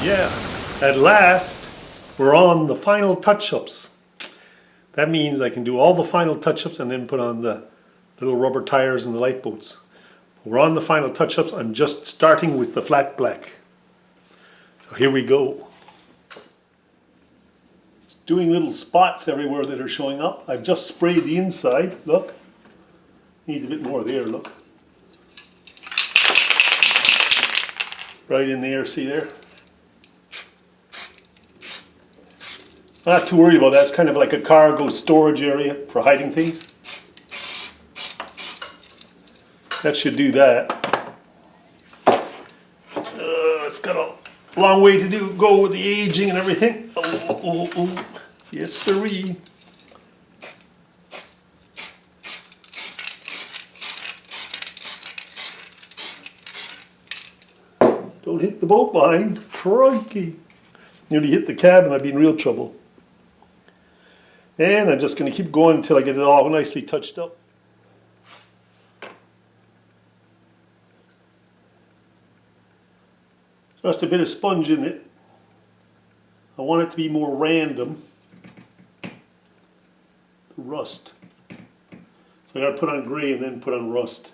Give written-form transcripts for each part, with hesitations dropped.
Yeah, at last we're on the final touch-ups. That means I can do all the final touch-ups and then put on the little rubber tires and the light boots. We're on the final touch-ups. I'm just starting with the flat black. So here we go. Just doing little spots everywhere that are showing up. I've just sprayed the inside, look. Needs a bit more there, look. Right in there, see there? Not too worried about that. It's kind of like a cargo storage area for hiding things. That should do that. It's got a long way to go with the aging and everything. Oh. Yes, sirree. Don't hit the boat behind. Crikey. Nearly hit the cabin. I'd be in real trouble. And I'm just going to keep going until I get it all nicely touched up. Just a bit of sponge in it. I want it to be more random. Rust. So I got to put on grey and then put on rust.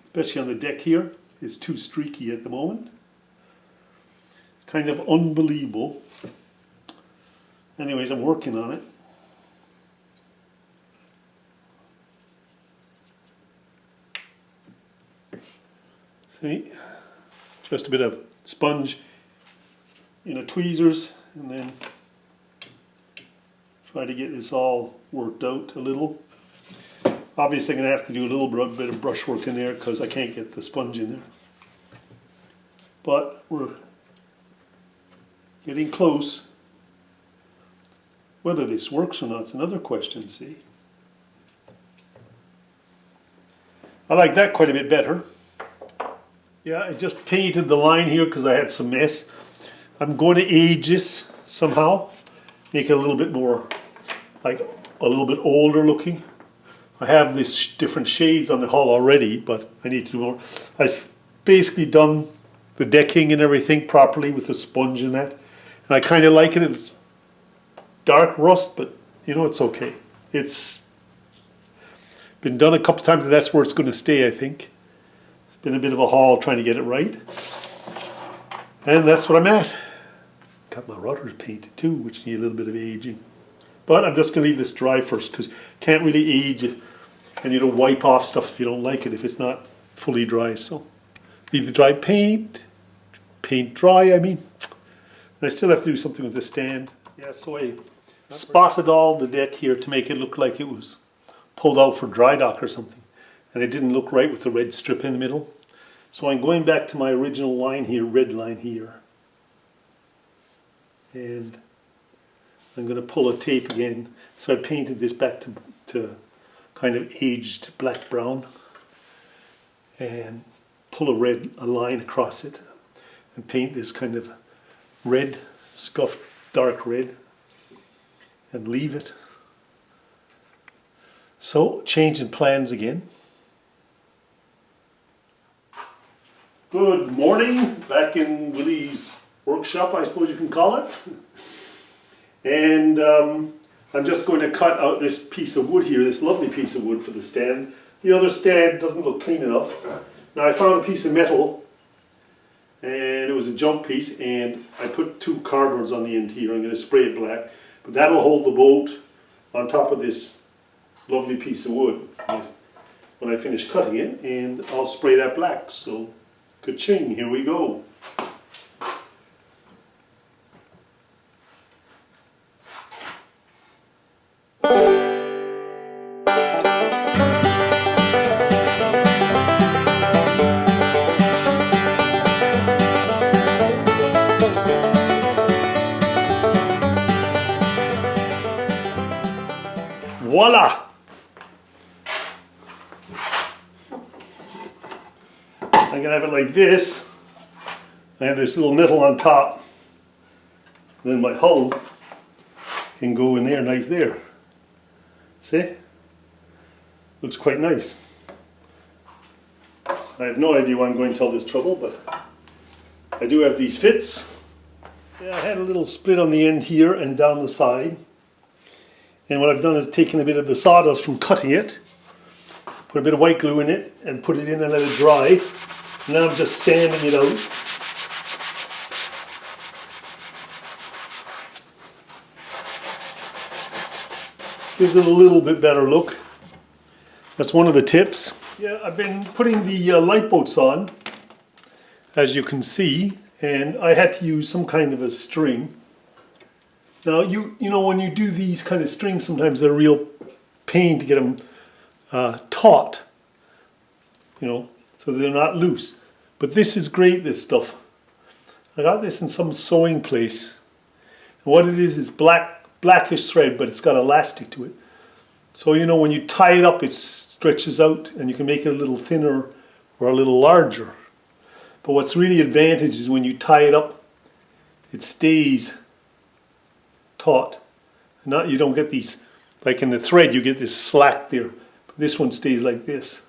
Especially on the deck here. It's too streaky at the moment. Kind of unbelievable. Anyways, I'm working on it. See, just a bit of sponge in a tweezers and then try to get this all worked out a little. Obviously I'm going to have to do a little bit of brush work in there because I can't get the sponge in there. But we're getting close. Whether this works or not is another question, see? I like that quite a bit better. Yeah, I just painted the line here because I had some mess. I'm going to age this somehow. Make it a little bit more, like a little bit older looking. I have this different shades on the hull already, but I need to do more. I've basically done the decking and everything properly with the sponge and that. And I kind of like it. It's dark rust, but you know, it's okay. It's been done a couple times and that's where it's going to stay, I think. It's been a bit of a haul trying to get it right. And that's what I'm at. Got my rudders painted too, which need a little bit of aging. But I'm just going to leave this dry first because you can't really age it. And you don't wipe off stuff if you don't like it, if it's not fully dry. So leave the dry paint dry, I mean. And I still have to do something with the stand. Yeah, so I spotted all the deck here to make it look like it was pulled out for dry dock or something. And it didn't look right with the red strip in the middle. So I'm going back to my original line here, red line here. And I'm going to pull a tape again. So I painted this back to kind of aged black brown. And pull a line across it. And paint this kind of red, scuffed dark red. And leave it. So, changing plans again. Good morning, back in Willie's workshop, I suppose you can call it. And I'm just going to cut out this piece of wood here, this lovely piece of wood for the stand. The other stand doesn't look clean enough. Now I found a piece of metal, and it was a junk piece, and I put two cardboards on the end here. I'm going to spray it black. But that'll hold the boat on top of this lovely piece of wood when I finish cutting it, and I'll spray that black. So, ka-ching, here we go. Voila! I'm going to have it like this. I have this little metal on top. Then my hull can go in there, right there. See? Looks quite nice. I have no idea why I'm going to all this trouble, but I do have these fits. Yeah, I had a little split on the end here and down the side. And what I've done is taken a bit of the sawdust from cutting it, put a bit of white glue in it, and put it in and let it dry. And now I'm just sanding it out. Gives it a little bit better look. That's one of the tips. Yeah, I've been putting the light bolts on, as you can see, and I had to use some kind of a string. Now, you know, when you do these kind of strings, sometimes they're a real pain to get them taut, you know, so they're not loose. But this is great, this stuff. I got this in some sewing place. And what it is blackish thread, but it's got elastic to it. So, you know, when you tie it up, it stretches out and you can make it a little thinner or a little larger. But what's really advantage is when you tie it up, it stays taut. Not, you don't get these, like in the thread, you get this slack there. But this one stays like this.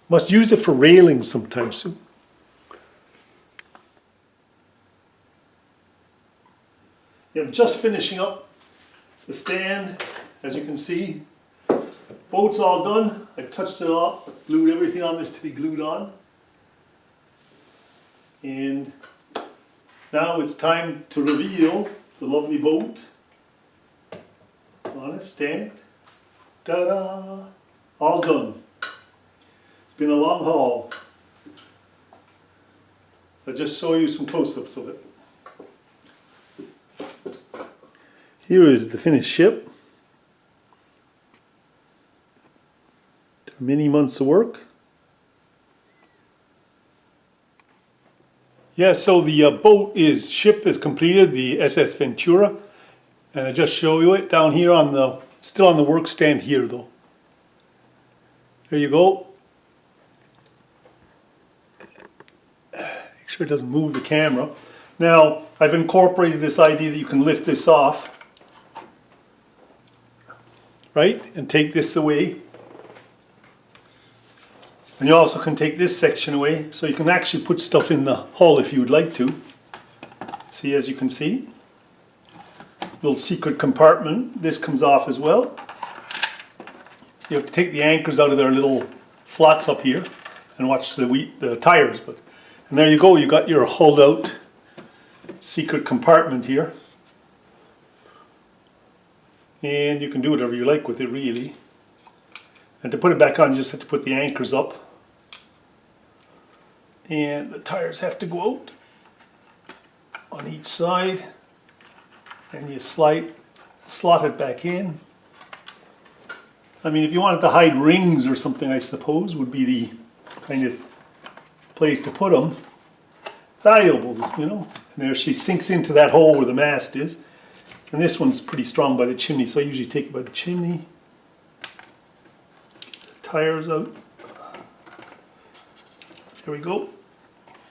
Must use it for railings sometime soon. Yeah, I'm just finishing up the stand, as you can see. Boat's all done. I've touched it off, glued everything on this to be glued on. And now it's time to reveal the lovely boat on its stand. Ta-da! All done. It's been a long haul. I'll just show you some close-ups of it. Here is the finished ship. Many months of work. Yeah, so the ship is completed, the SS Ventura, and I just show you it down here on the, still on the work stand here though. There you go. Make sure it doesn't move the camera. Now, I've incorporated this idea that you can lift this off, right, and take this away. And you also can take this section away, so you can actually put stuff in the hull if you would like to. See, as you can see, little secret compartment. This comes off as well. You have to take the anchors out of their little slots up here and watch the tires. And there you go, you got your hulled out secret compartment here. And you can do whatever you like with it, really. And to put it back on, you just have to put the anchors up. And the tires have to go out on each side. And you slot it back in. I mean, if you wanted to hide rings or something, I suppose, would be the kind of place to put them. Valuables, you know. And there she sinks into that hole where the mast is. And this one's pretty strong by the chimney, so I usually take it by the chimney. Tires out. There we go.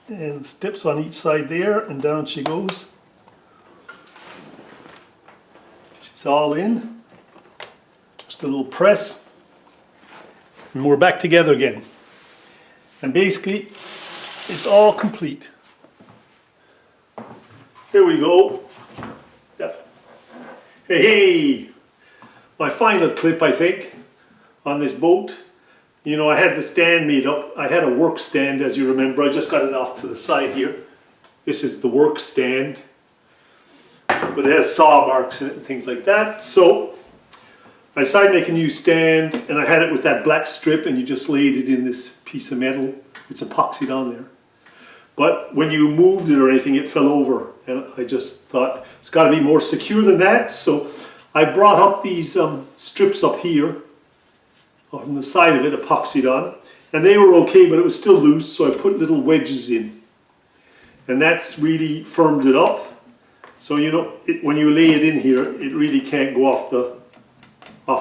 And steps on each side there, and down she goes. She's all in. Just a little press. And we're back together again. And basically, it's all complete. Here we go. Yeah. Hey! My final clip, I think, on this boat. You know, I had the stand made up. I had a work stand, as you remember. I just got it off to the side here. This is the work stand. But it has saw marks in it and things like that. So I decided to make a new stand, and I had it with that black strip, and you just laid it in this piece of metal. It's epoxied on there. But when you moved it or anything, it fell over. And I just thought, it's got to be more secure than that. So I brought up these strips up here on the side of it, epoxied on, and they were okay, but it was still loose, so I put little wedges in, and that's really firmed it up. So you know, when you lay it in here, it really can't go off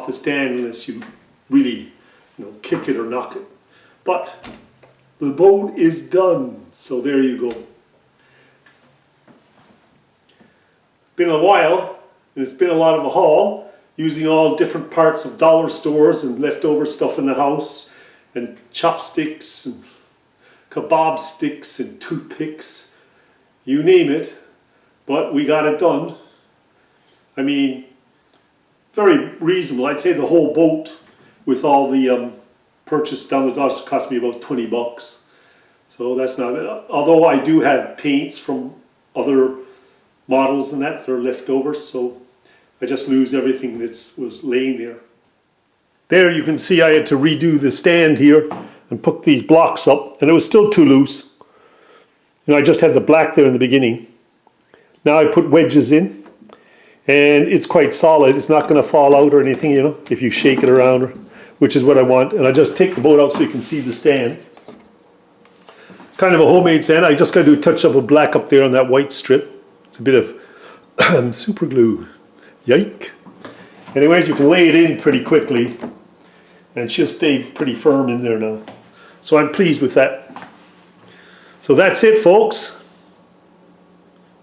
the stand unless you really, you know, kick it or knock it. But the boat is done, so there you go. Been a while, and it's been a lot of a haul, using all different parts of dollar stores and leftover stuff in the house, and chopsticks and kebab sticks and toothpicks, you name it, but we got it done. I mean, very reasonable. I'd say the whole boat with all the purchase down the docks cost me about 20 bucks. So that's not it. Although I do have paints from other models and that are left over, so I just lose everything that was laying there. There you can see I had to redo the stand here and put these blocks up, and it was still too loose. You know, I just had the black there in the beginning. Now I put wedges in, and it's quite solid. It's not going to fall out or anything, you know, if you shake it around, which is what I want. And I just take the boat out so you can see the stand. It's kind of a homemade stand. I just got to do a touch up of black up there on that white strip. It's a bit of super glue. Yike. Anyways, you can lay it in pretty quickly, and she'll stay pretty firm in there now. So I'm pleased with that. So that's it, folks.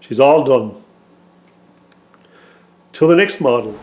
She's all done. Till the next model.